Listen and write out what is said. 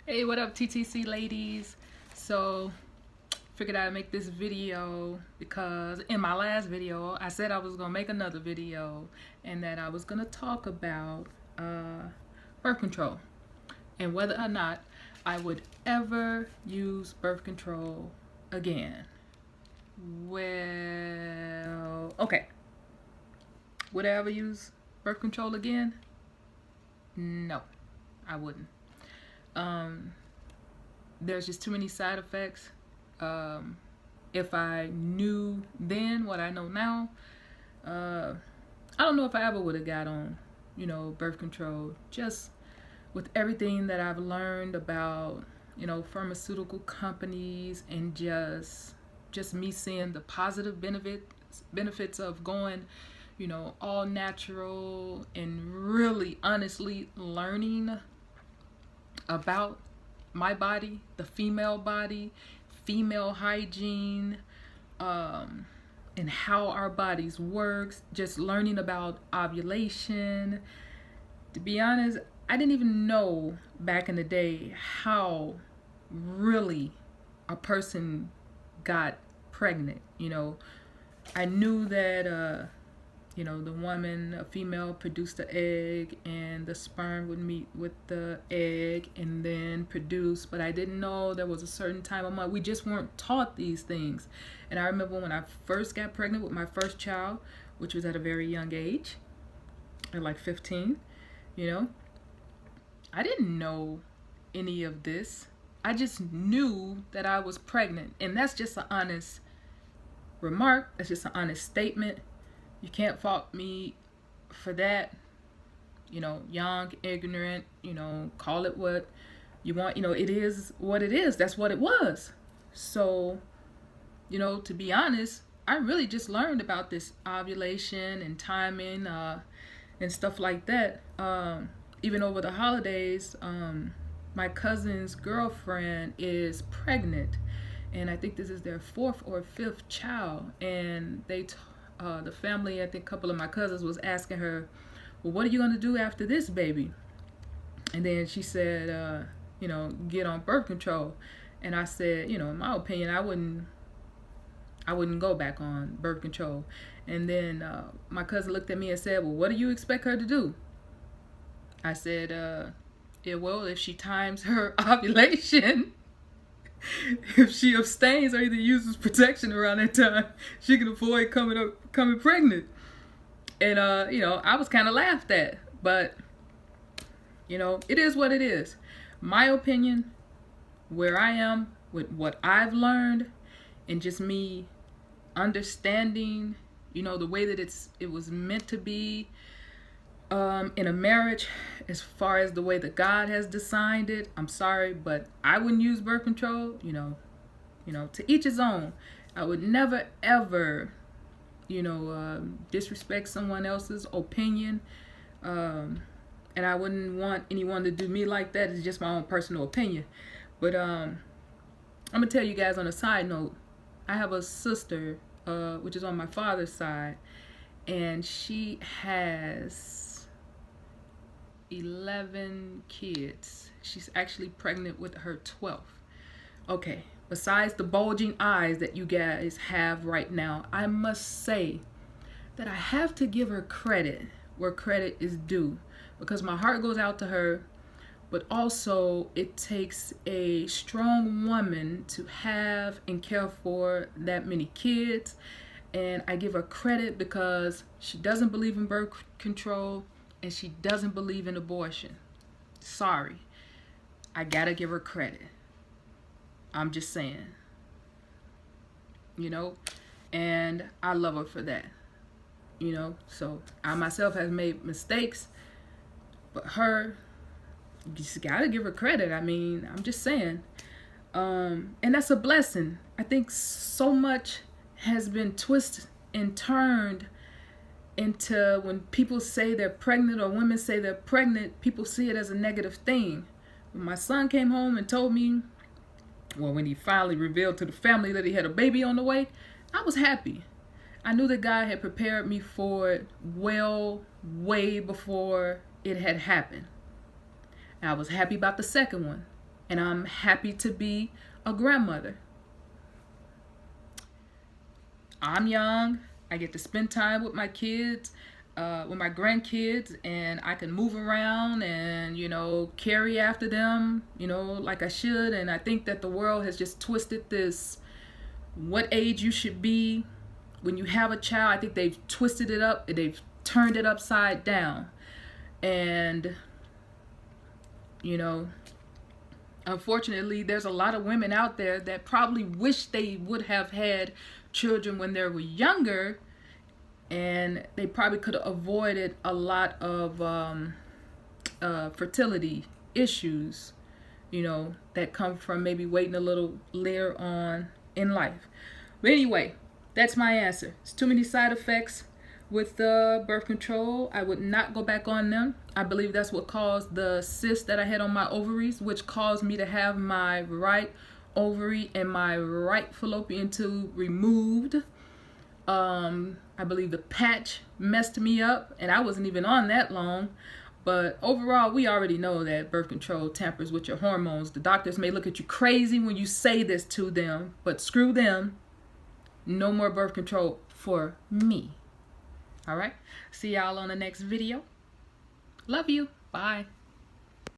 Hey, what up, TTC ladies? So, figured I'd make this video because in my last video, I said I was gonna make another video and that I was gonna talk about birth control and whether or not I would ever use birth control again. Well, okay. Would I ever use birth control again? No, I wouldn't. There's just too many side effects. If I knew then what I know now, I don't know if I ever would have got on, birth control. Just with everything that I've learned about, pharmaceutical companies and just me seeing the positive benefits of going, all natural and really honestly learning about my body, the female body, female hygiene, and how our bodies works, just learning about ovulation. To be honest, I didn't even know back in the day how really a person got pregnant. I knew that the woman, a female, produced the egg and the sperm would meet with the egg and then produce, but I didn't know there was a certain time of month. We just weren't taught these things. And I remember when I first got pregnant with my first child, which was at a very young age, at like 15, I didn't know any of this. I just knew that I was pregnant. And that's just an honest remark. That's just an honest statement. You can't fault me for that. Young, ignorant, call it what you want. It is what it is. That's what it was. So, to be honest, I really just learned about this ovulation and timing and stuff like that. Even over the holidays, my cousin's girlfriend is pregnant. And I think this is their 4th or 5th child. And the family, I think a couple of my cousins was asking her, well, what are you going to do after this baby? And then she said, get on birth control. And I said, in my opinion, I wouldn't go back on birth control. And then my cousin looked at me and said, well, what do you expect her to do? I said, well, if she times her ovulation, if she abstains or either uses protection around that time, she can avoid coming pregnant. And I was kind of laughed at, but it is what it is. My opinion, where I am with what I've learned, and just me understanding, the way that it was meant to be in a marriage, as far as the way that God has designed it. I'm sorry, but I wouldn't use birth control. To each his own. I would never ever disrespect someone else's opinion, and I wouldn't want anyone to do me like that. It's just my own personal opinion. But I'm gonna tell you guys on a side note, I have a sister which is on my father's side, and she has 11 kids. She's actually pregnant with her 12th. Okay, besides the bulging eyes that you guys have right now, I must say that I have to give her credit where credit is due, because my heart goes out to her, but also it takes a strong woman to have and care for that many kids. And I give her credit because she doesn't believe in birth control and she doesn't believe in abortion. Sorry, I gotta give her credit. I'm just saying, and I love her for that, so I myself have made mistakes, but her, you just gotta give her credit. I mean, I'm just saying, and that's a blessing. I think so much has been twisted and turned into, when people say they're pregnant or women say they're pregnant, people see it as a negative thing. When my son came home and told me, well, when he finally revealed to the family that he had a baby on the way, I was happy. I knew that God had prepared me for it way before it had happened. And I was happy about the second one. and I'm happy to be a grandmother. I'm young. I get to spend time with my kids, with my grandkids, and I can move around and, carry after them, like I should. And I think that the world has just twisted this, what age you should be when you have a child. I think they've twisted it up. They've turned it upside down. And, unfortunately, there's a lot of women out there that probably wish they would have had children when they were younger, and they probably could have avoided a lot of fertility issues, that come from maybe waiting a little later on in life. But anyway, that's my answer. It's too many side effects with birth control. I would not go back on them. I believe that's what caused the cyst that I had on my ovaries, which caused me to have my right ovary and my right fallopian tube removed. I believe the patch messed me up, and I wasn't even on that long. But overall, we already know that birth control tampers with your hormones. The doctors may look at you crazy when you say this to them, but screw them. No more birth control for me. All right. See y'all on the next video. Love you. Bye.